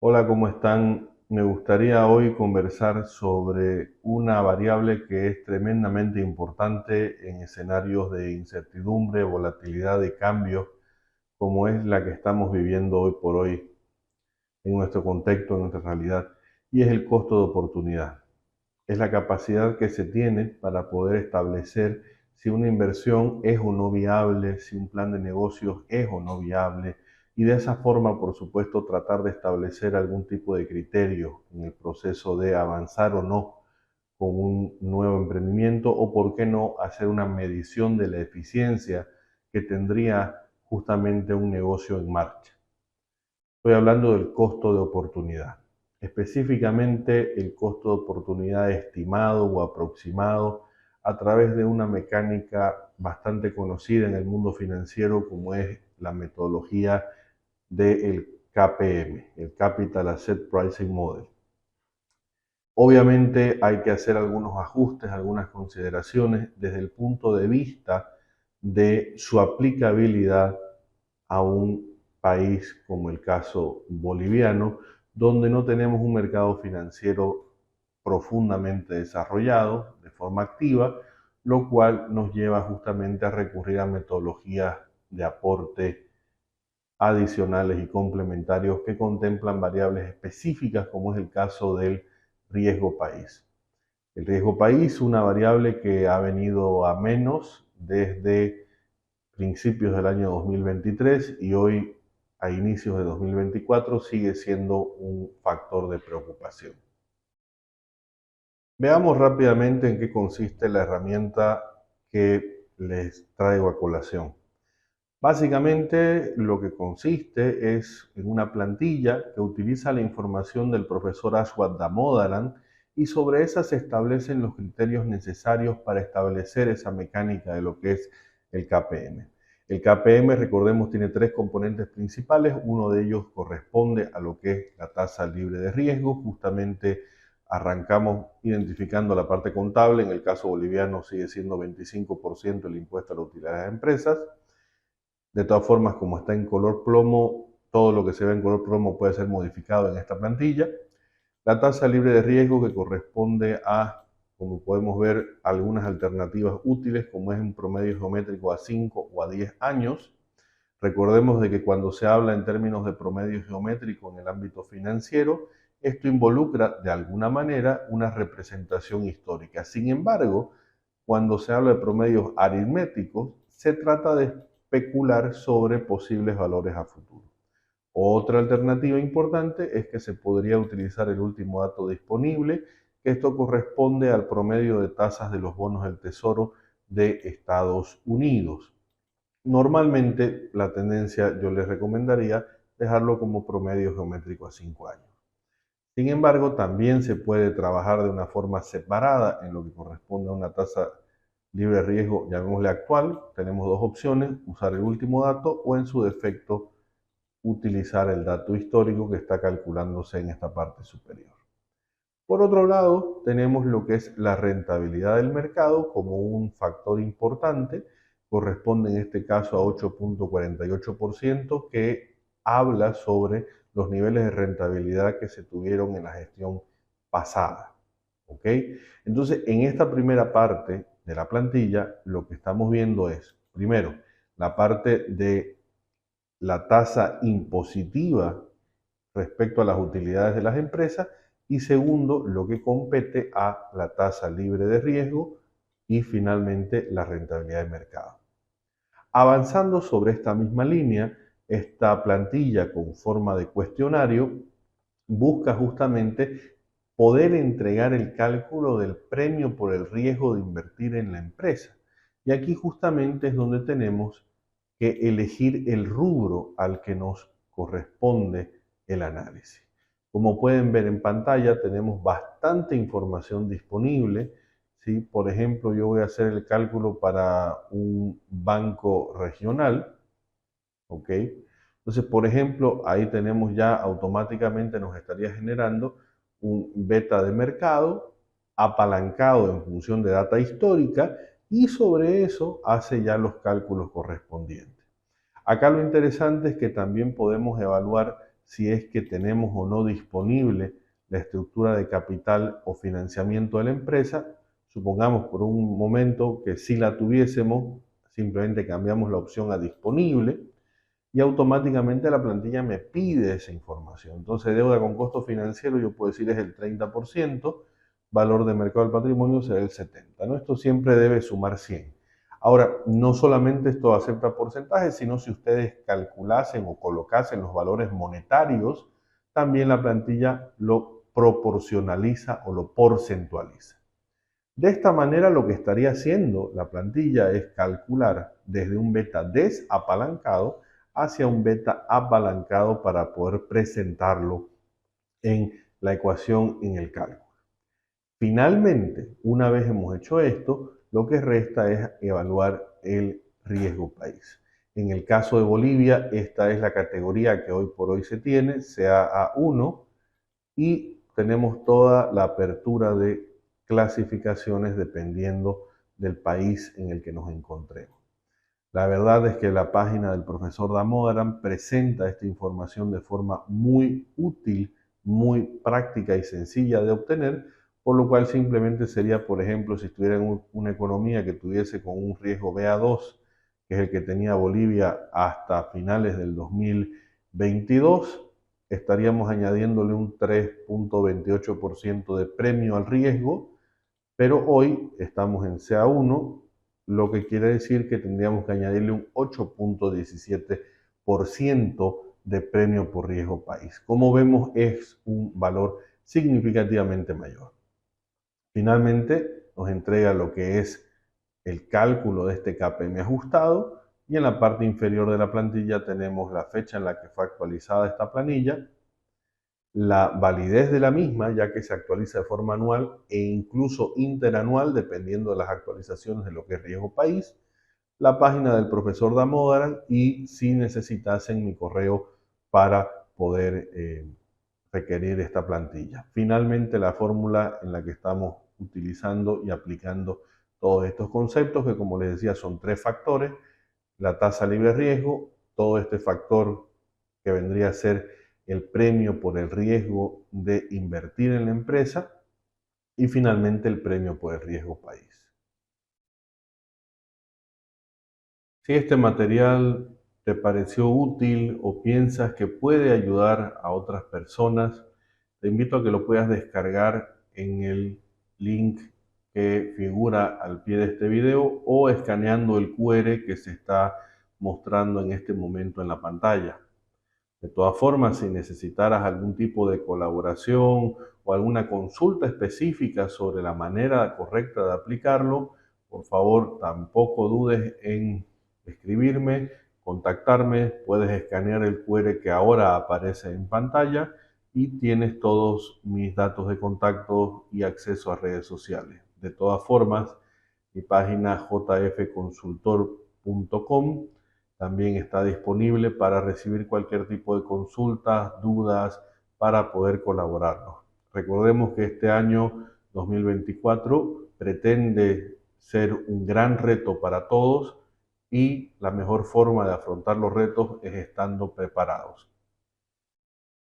Hola, ¿cómo están? Me gustaría hoy conversar sobre una variable que es tremendamente importante en escenarios de incertidumbre, volatilidad de cambios, como es la que estamos viviendo hoy por hoy en nuestro contexto, en nuestra realidad, y es el costo de oportunidad. Es la capacidad que se tiene para poder establecer si una inversión es o no viable, si un plan de negocios es o no viable, y de esa forma, por supuesto, tratar de establecer algún tipo de criterio en el proceso de avanzar o no con un nuevo emprendimiento, o por qué no hacer una medición de la eficiencia que tendría justamente un negocio en marcha. Estoy hablando del costo de oportunidad, específicamente el costo de oportunidad estimado o aproximado a través de una mecánica bastante conocida en el mundo financiero como es la metodología del KPM, el Capital Asset Pricing Model. Obviamente hay que hacer algunos ajustes, algunas consideraciones desde el punto de vista de su aplicabilidad a un país como el caso boliviano, donde no tenemos un mercado financiero profundamente desarrollado de forma activa, lo cual nos lleva justamente a recurrir a metodologías de aporte adicionales y complementarios que contemplan variables específicas, como es el caso del riesgo país. El riesgo país, una variable que ha venido a menos desde principios del año 2023 y hoy a inicios de 2024 sigue siendo un factor de preocupación. Veamos rápidamente en qué consiste la herramienta que les traigo a colación. Básicamente lo que consiste es en una plantilla que utiliza la información del profesor Ashwath Damodaran y sobre esa se establecen los criterios necesarios para establecer esa mecánica de lo que es el KPM. El KPM, recordemos, tiene tres componentes principales. Uno de ellos corresponde a lo que es la tasa libre de riesgo. Justamente arrancamos identificando la parte contable. En el caso boliviano sigue siendo 25% el impuesto a la utilidad de las empresas. De todas formas, como está en color plomo, todo lo que se ve en color plomo puede ser modificado en esta plantilla. La tasa libre de riesgo, que corresponde a, como podemos ver, algunas alternativas útiles, como es un promedio geométrico a 5 o a 10 años. Recordemos de que cuando se habla en términos de promedio geométrico en el ámbito financiero, esto involucra de alguna manera una representación histórica. Sin embargo, cuando se habla de promedios aritméticos, se trata de especular sobre posibles valores a futuro. Otra alternativa importante es que se podría utilizar el último dato disponible, que esto corresponde al promedio de tasas de los bonos del Tesoro de Estados Unidos. Normalmente la tendencia yo les recomendaría dejarlo como promedio geométrico a 5 años. Sin embargo, también se puede trabajar de una forma separada en lo que corresponde a una tasa libre de riesgo, llamémosle actual. Tenemos dos opciones: usar el último dato o, en su defecto, utilizar el dato histórico que está calculándose en esta parte superior. Por otro lado, tenemos lo que es la rentabilidad del mercado como un factor importante. Corresponde en este caso a 8.48%, que habla sobre los niveles de rentabilidad que se tuvieron en la gestión pasada. ¿Ok? Entonces, en esta primera parte de la plantilla, lo que estamos viendo es, primero, la parte de la tasa impositiva respecto a las utilidades de las empresas, y segundo, lo que compete a la tasa libre de riesgo y finalmente la rentabilidad de mercado. Avanzando sobre esta misma línea, esta plantilla con forma de cuestionario busca justamente poder entregar el cálculo del premio por el riesgo de invertir en la empresa. Y aquí justamente es donde tenemos que elegir el rubro al que nos corresponde el análisis. Como pueden ver en pantalla, tenemos bastante información disponible. ¿Sí? Por ejemplo, yo voy a hacer el cálculo para un banco regional. ¿Ok? Entonces, por ejemplo, ahí tenemos ya automáticamente, nos estaría generando un beta de mercado apalancado en función de data histórica, y sobre eso hace ya los cálculos correspondientes. Acá lo interesante es que también podemos evaluar si es que tenemos o no disponible la estructura de capital o financiamiento de la empresa. Supongamos por un momento que si la tuviésemos, simplemente cambiamos la opción a disponible y automáticamente la plantilla me pide esa información. Entonces, deuda con costo financiero, yo puedo decir es el 30%, valor de mercado del patrimonio será el 70%, ¿no? Esto siempre debe sumar 100. Ahora, no solamente esto acepta porcentajes, sino si ustedes calculasen o colocasen los valores monetarios, también la plantilla lo proporcionaliza o lo porcentualiza. De esta manera, lo que estaría haciendo la plantilla es calcular desde un beta desapalancado hacia un beta apalancado para poder presentarlo en la ecuación en el cálculo. Finalmente, una vez hemos hecho esto, lo que resta es evaluar el riesgo país. En el caso de Bolivia, esta es la categoría que hoy por hoy se tiene, CAA1, y tenemos toda la apertura de clasificaciones dependiendo del país en el que nos encontremos. La verdad es que la página del profesor Damodaran presenta esta información de forma muy útil, muy práctica y sencilla de obtener, por lo cual simplemente sería, por ejemplo, si estuviera en una economía que tuviese con un riesgo BA2, que es el que tenía Bolivia hasta finales del 2022, estaríamos añadiéndole un 3.28% de premio al riesgo, pero hoy estamos en CA1, lo que quiere decir que tendríamos que añadirle un 8.17% de premio por riesgo país. Como vemos, es un valor significativamente mayor. Finalmente, nos entrega lo que es el cálculo de este KPM ajustado y en la parte inferior de la plantilla tenemos la fecha en la que fue actualizada esta planilla, la validez de la misma, ya que se actualiza de forma anual e incluso interanual, dependiendo de las actualizaciones de lo que es riesgo país, la página del profesor Damodaran y si necesitasen mi correo para poder requerir esta plantilla. Finalmente, la fórmula en la que estamos utilizando y aplicando todos estos conceptos, que como les decía son 3 factores: la tasa libre de riesgo, todo este factor que vendría a ser el premio por el riesgo de invertir en la empresa y finalmente el premio por el riesgo país. Si este material te pareció útil o piensas que puede ayudar a otras personas, te invito a que lo puedas descargar en el link que figura al pie de este video o escaneando el QR que se está mostrando en este momento en la pantalla. De todas formas, si necesitaras algún tipo de colaboración o alguna consulta específica sobre la manera correcta de aplicarlo, por favor, tampoco dudes en escribirme, contactarme. Puedes escanear el QR que ahora aparece en pantalla y tienes todos mis datos de contacto y acceso a redes sociales. De todas formas, mi página jfconsultor.com también está disponible para recibir cualquier tipo de consultas, dudas, para poder colaborarnos. Recordemos que este año 2024 pretende ser un gran reto para todos y la mejor forma de afrontar los retos es estando preparados.